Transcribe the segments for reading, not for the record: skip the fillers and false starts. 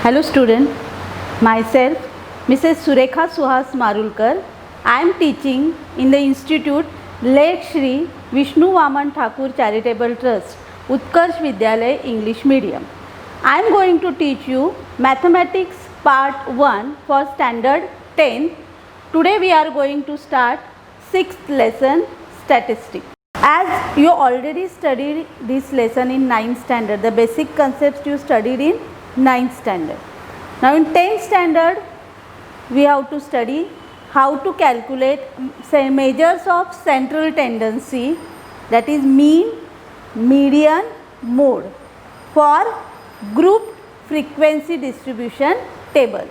Hello student, myself Mrs. Surekha Suhas Marulkar. I am teaching in the institute Late Shri Vishnu Vaman Thakur Charitable Trust, Utkarsh Vidyalay English Medium. I am going to teach you Mathematics Part 1 for Standard 10. Today we are going to start 6th lesson, Statistics. As you already studied this lesson in 9th standard, the basic concepts you studied in 9th standard. Now in 10th standard, we have to study how to calculate measures of central tendency, that is mean, median, mode for grouped frequency distribution table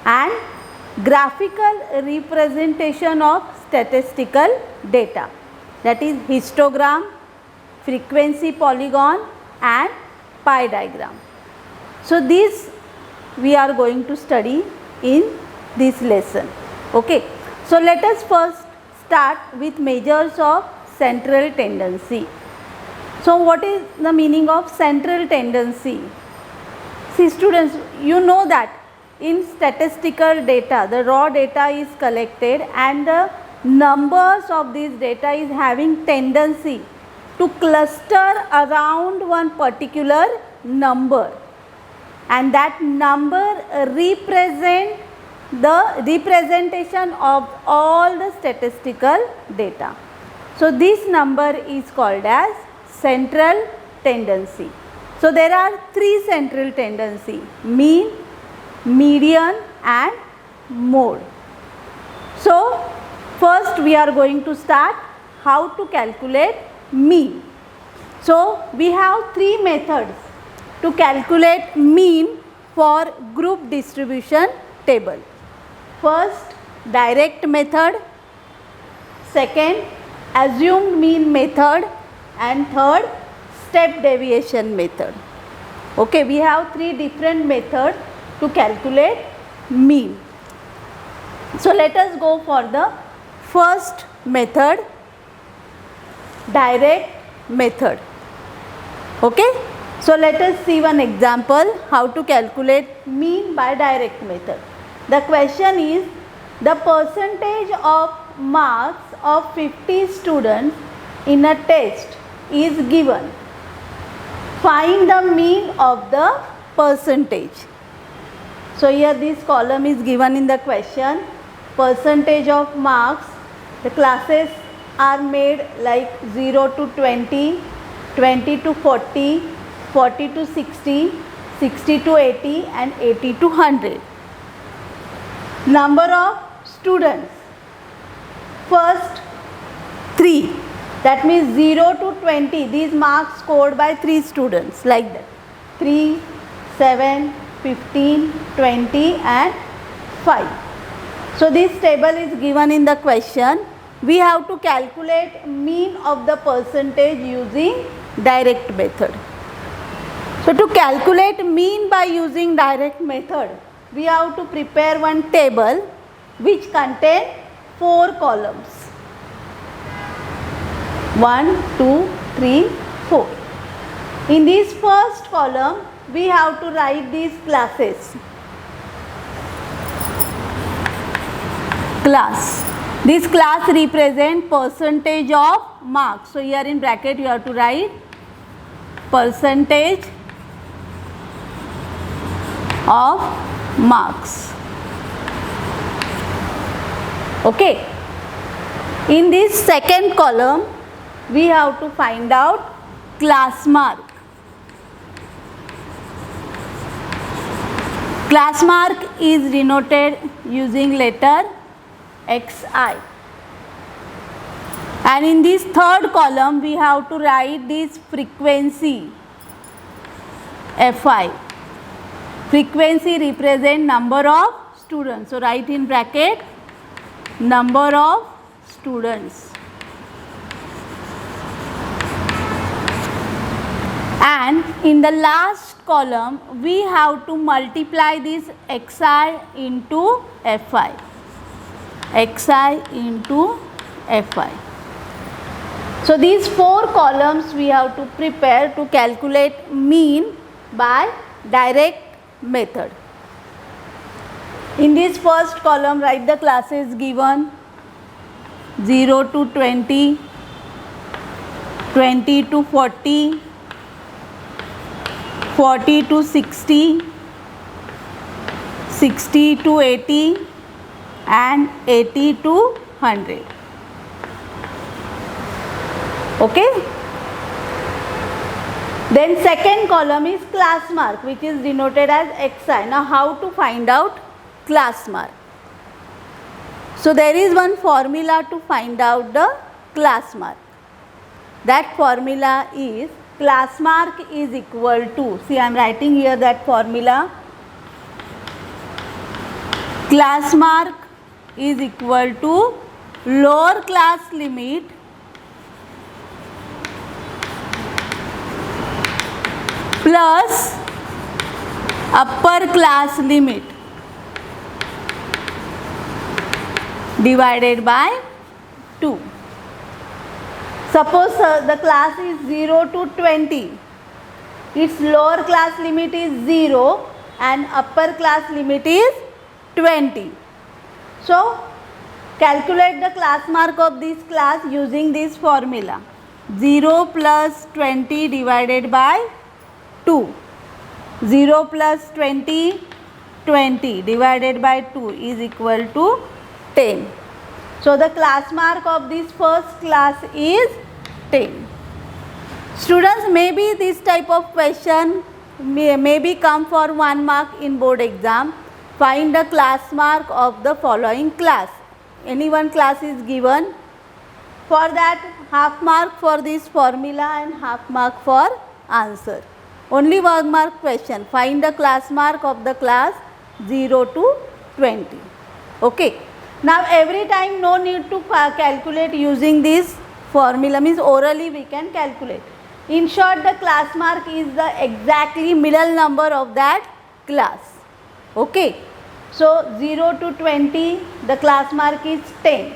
and graphical representation of statistical data, that is histogram, frequency polygon and pie diagram. So these we are going to study in this lesson. Okay. So let us first start with measures of central tendency. So what is the meaning of central tendency? See students, you know that in statistical data, the raw data is collected and the numbers of this data is having tendency to cluster around one particular number, and that number represent the representation of all the statistical data. So this number is called as central tendency. So there are three central tendency: mean, median and mode. So first we are going to start how to calculate mean. So we have three methods to calculate mean for group distribution table. First, direct method, second, assumed mean method, and third, step deviation method. Okay, we have three different methods to calculate mean. So let us go for the first method, direct method. Okay. So let us see one example how to calculate mean by direct method. The question is, the percentage of marks of 50 students in a test is given. Find the mean of the percentage. So here this column is given in the question. Percentage of marks, the classes are made like 0 to 20, 20 to 40, 40 to 60, 60 to 80 and 80 to 100. Number of students. First 3, that means 0 to 20, these marks scored by 3 students like that. 3, 7, 15, 20 and 5. So this table is given in the question. We have to calculate mean of the percentage using direct method. So to calculate mean by using direct method, we have to prepare one table which contains 4 columns. 1, 2, 3, 4. In this first column, we have to write these classes. Class. This class represents percentage of marks. So here in bracket you have to write percentage of marks. Okay. In this second column, we have to find out class mark. Class mark is denoted using letter XI. And in this third column, we have to write this frequency Fi. Frequency represent number of students. So write in bracket number of students. And in the last column, we have to multiply this Xi into Fi. Xi into Fi. So these 4 columns we have to prepare to calculate mean by direct method. In this first column, write the classes given 0 to 20, 20 to 40, 40 to 60, 60 to 80 and 80 to 100. Okay. Then second column is class mark, which is denoted as xi. Now how to find out class mark? So there is one formula to find out the class mark. That formula is class mark is equal to, see I am writing here that formula, class mark is equal to lower class limit plus upper class limit divided by 2. Suppose the class is 0 to 20, its lower class limit is 0 and upper class limit is 20. So calculate the class mark of this class using this formula, 0 plus 20 divided by 2. 0 plus 20, 20 divided by 2 is equal to 10. So the class mark of this first class is 10. Students, maybe this type of question may come for 1 mark in board exam. Find the class mark of the following class. Any one class is given. For that, half mark for this formula and half mark for answer. Only 1 mark question. Find the class mark of the class 0 to 20. Okay. Now every time no need to calculate using this formula, means orally we can calculate. In short, the class mark is the exactly middle number of that class. Okay. So 0 to 20, the class mark is 10.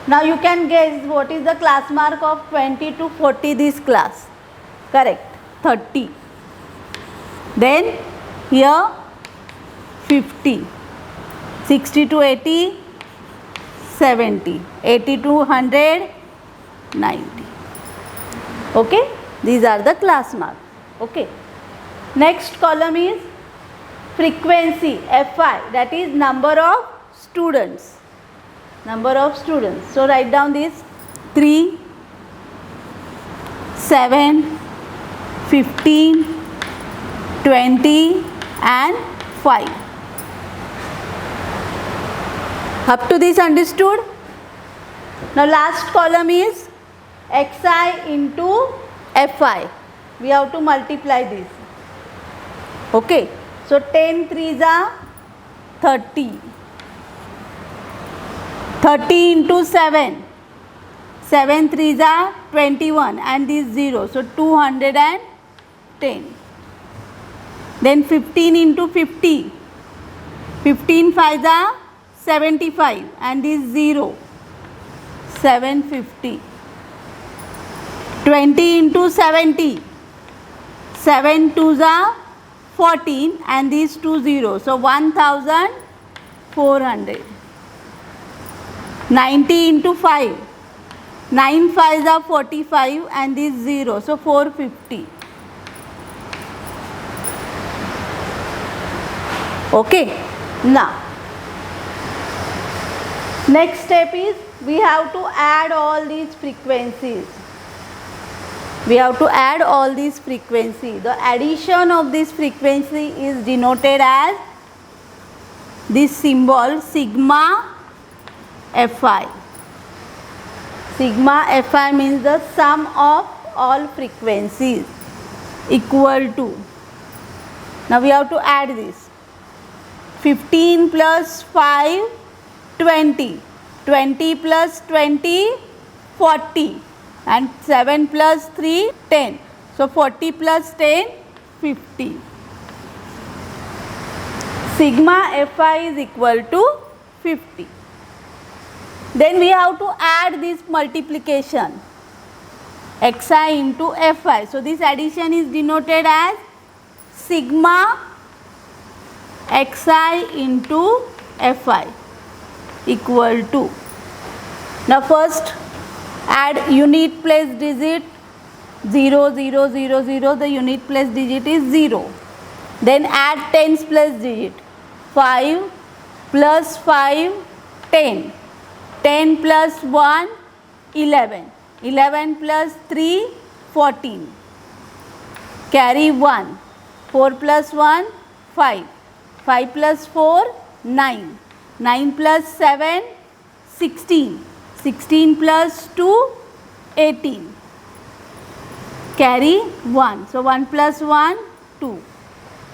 Now you can guess what is the class mark of 20 to 40 this class. Correct. 30. Then here 50. 60 to 80, 70. 80 to 100, 90. Okay. These are the class marks. Okay. Next column is frequency, Fi, that is number of students. Number of students. So write down this 3, 7, 15, 20 and 5. Up to this understood? Now last column is xi into fi. We have to multiply this. Okay. So 10 3s are 30. 30 into 7. 7 3s are 21 and this 0. So 210. Then 15 into 50. 15 5s are 75 and this 0. 750. 20 into 70. 7 2s are 14 and these 2 zeros. So 1400. 90 into 5. 9 5s are 45 and these 0. So 450. Okay. Now next step is we have to add all these frequencies. We have to add all these frequencies. The addition of this frequency is denoted as this symbol sigma Fi. Sigma Fi means the sum of all frequencies equal to. Now we have to add this. 15 plus 5, 20. 20 plus 20, 40. And 7 plus 3, 10. So 40 plus 10, 50. Sigma Fi is equal to 50. Then we have to add this multiplication. Xi into Fi. So this addition is denoted as sigma xi into fi equal to, now first add unit place digit 0 0 0 0, the unit place digit is 0. Then add tens place digit 5 plus 5 10, 10 plus 1 11, 11 plus 3 14, carry 1, 4 plus 1 5, 5 plus 4 9, 9 plus 7 16, 16 plus 2 18, carry 1, so 1 plus 1 2.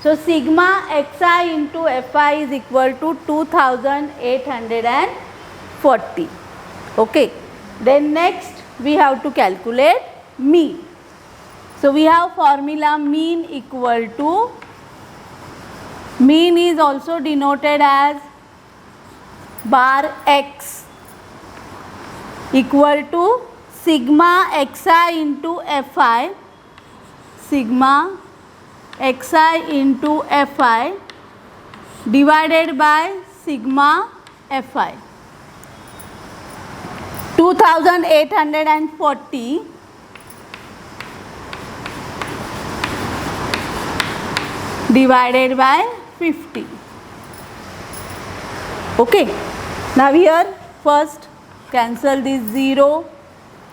So sigma xi into fi is equal to 2840. Okay. Then next we have to calculate mean. So we have formula mean equal to, mean is also denoted as bar x equal to sigma xi into fi, sigma xi into fi divided by sigma fi. 2840 divided by 50. Okay. Now here first cancel this 0.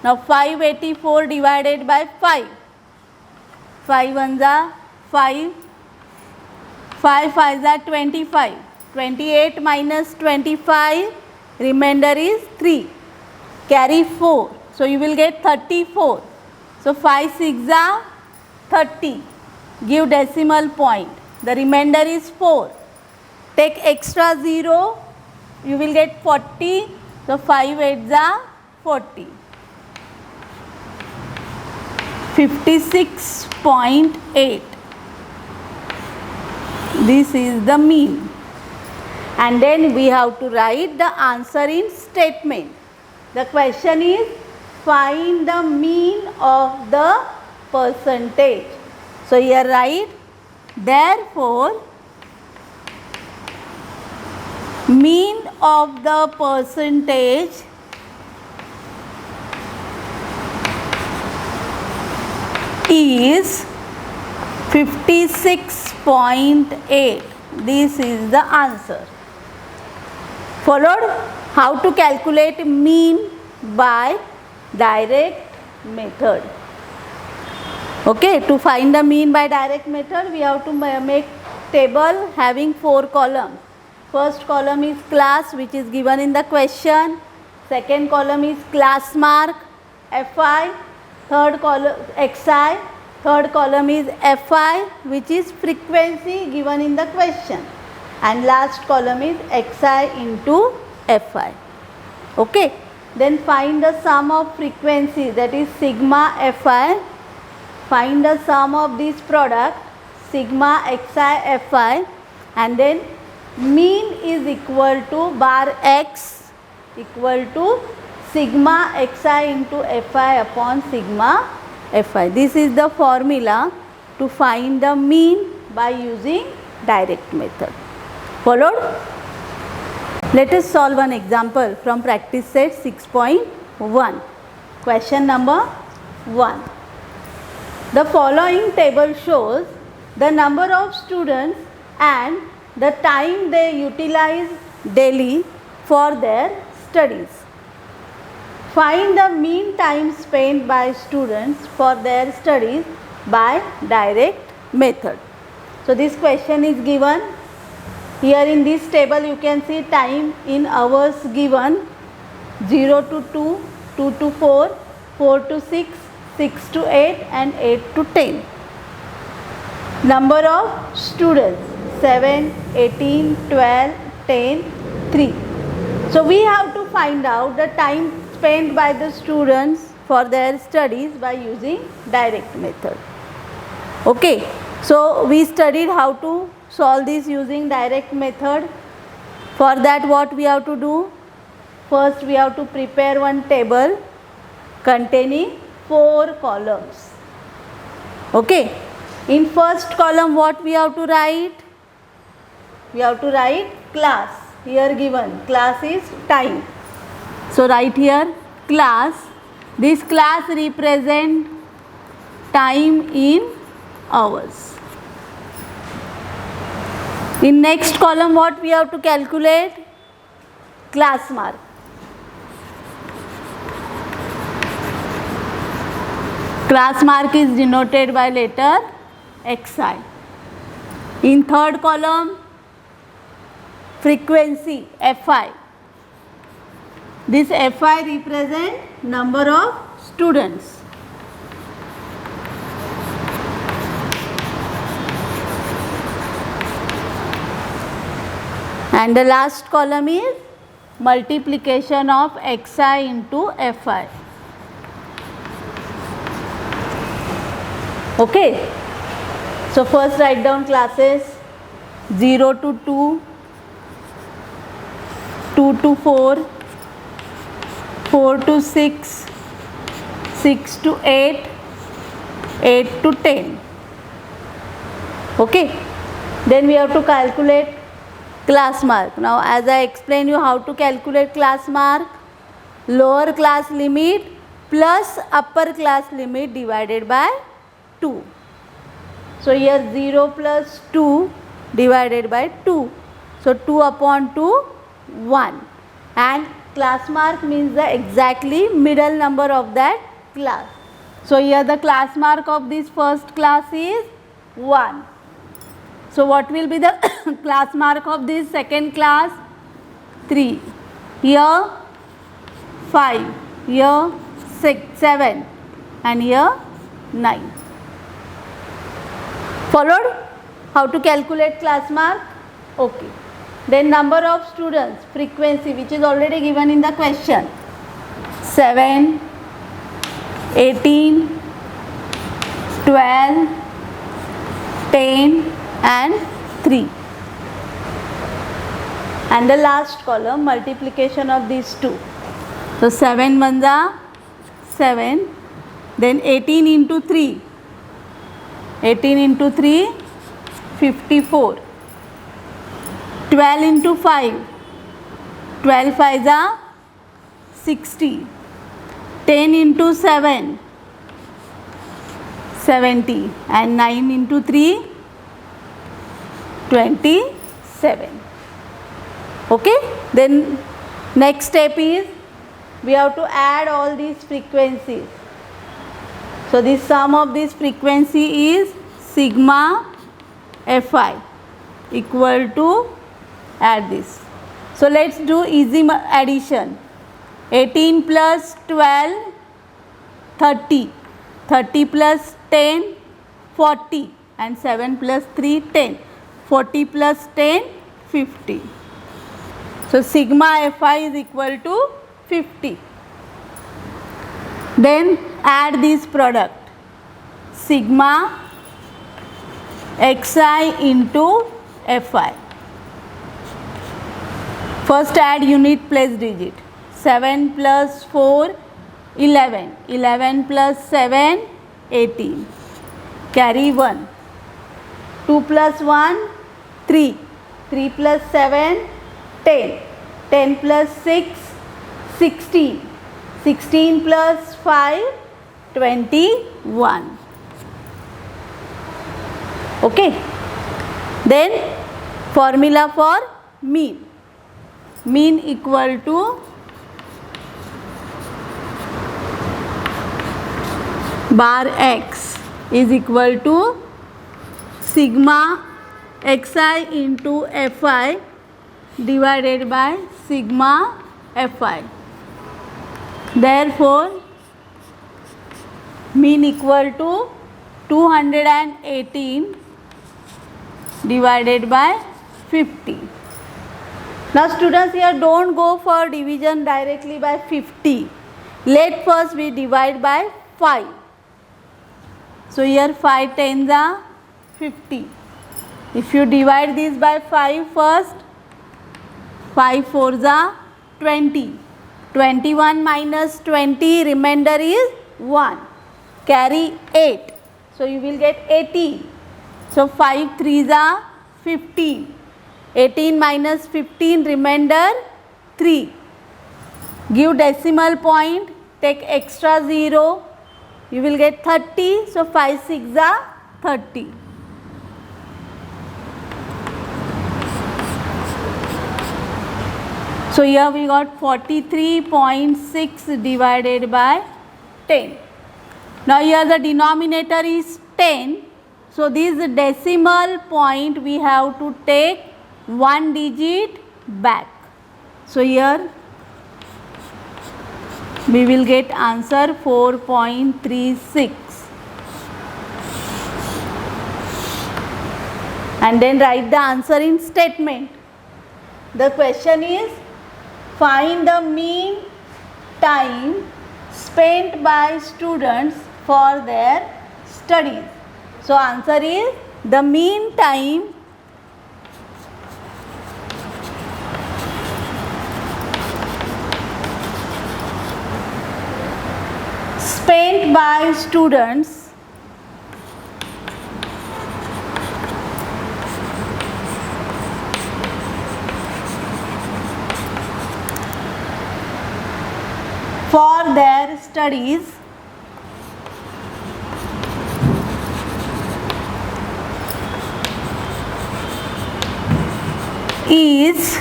Now 584 divided by 5. 5 ones are 5. 5 5s are 25. 28 minus 25, remainder is 3. Carry 4. So you will get 34. So 5 6 are 30. Give decimal point. The remainder is 4. Take extra 0. You will get 40. So 5 8s are 40. 56.8. This is the mean. And then we have to write the answer in statement. The question is, find the mean of the percentage. So here write, therefore mean of the percentage is 56.8. This is the answer. Followed, how to calculate mean by direct method. Okay, to find the mean by direct method, we have to make table having 4 columns. First column is class, which is given in the question. Second column is class mark, fi. Third column xi. Third column is fi, which is frequency given in the question. And last column is xi into fi. Okay. Then find the sum of frequency, that is sigma fi. Find the sum of this product, sigma xi fi, and then mean is equal to bar x equal to sigma xi into fi upon sigma fi. This is the formula to find the mean by using direct method. Followed? Let us solve an example from practice set 6.1. Question number 1. The following table shows the number of students and the time they utilize daily for their studies. Find the mean time spent by students for their studies by direct method. So this question is given. Here in this table you can see time in hours given, 0 to 2, 2 to 4, 4 to 6, 6 to 8 and 8 to 10. Number of students, 7, 18, 12, 10, 3. So we have to find out the time spent by the students for their studies by using direct method. Okay. So we studied how to solve this using direct method. For that what we have to do? First we have to prepare one table containing 4 columns. Okay. In first column what we have to write? we have to write class. Here given class is time. So write here class. This class represent time in hours. In next column what we have to calculate? Class mark. Class mark is denoted by letter xi. In third column, frequency fi. This fi represent number of students. And the last column is multiplication of xi into fi. Okay. So first write down classes 0 to 2, 2 to 4, 4 to 6, 6 to 8, 8 to 10. Okay. Then we have to calculate class mark. Now as I explain you how to calculate class mark, lower class limit plus upper class limit divided by 2. So here 0 plus 2 divided by 2. So 2 upon 2, 1. And class mark means the exactly middle number of that class. So here the class mark of this first class is 1. So what will be the class mark of this second class? 3. Here 5. Here 6, 7. And here 9. Followed? How to calculate class mark? Okay. Then number of students, frequency, which is already given in the question. 7, 18, 12, 10 and 3. And the last column, multiplication of these two. So 7 1 7, then 18 into 3. 18 into 3, 54. 12 into 5, 12 5 60. 10 into 7, 70. And 9 into 3, 27. Okay. Then next step is we have to add all these frequencies. So the sum of this frequency is sigma fi equal to, add this. So let's do easy addition. 18 plus 12, 30. 30 plus 10, 40. And 7 plus 3, 10. 40 plus 10, 50. So sigma fi is equal to 50. Then add this product, sigma xi into fi. First add unit place digit. 7 plus 4, 11. 11 plus 7, 18. Carry 1. 2 plus 1, 3. 3 plus 7, 10. 10 plus 6, 16. 16 plus 5, 21. Okay. Then formula for mean. Mean equal to bar x is equal to sigma xi into fi divided by sigma fi. Therefore, mean equal to 218 divided by 50. Now students, here don't go for division directly by 50. Let first we divide by 5. So here 5 tens are 50. If you divide this by 5 first, 5 fours are 20. 21 minus 20, remainder is 1. Carry 8. So you will get 18. So 5 threes are 15. 18 minus 15, remainder 3. Give decimal point, take extra 0, you will get 30. So 5 6 are 30. So here we got 43.6 divided by 10. Now here the denominator is 10. So this decimal point we have to take one digit back. So here we will get answer 4.36. And then write the answer in statement. The question is, find the mean time spent by students for their studies. So answer is, the mean time spent by students for their studies is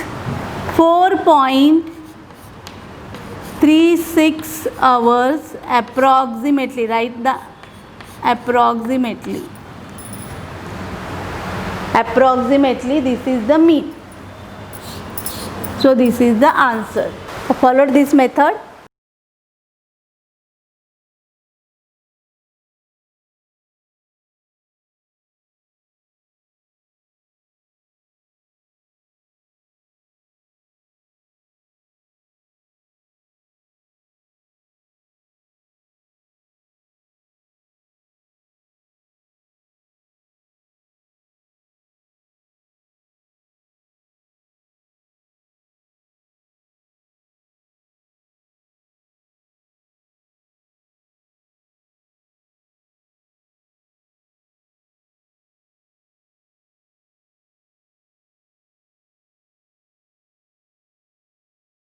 4.36 hours approximately. Write the approximately. Approximately, this is the mean. So this is the answer. Follow this method.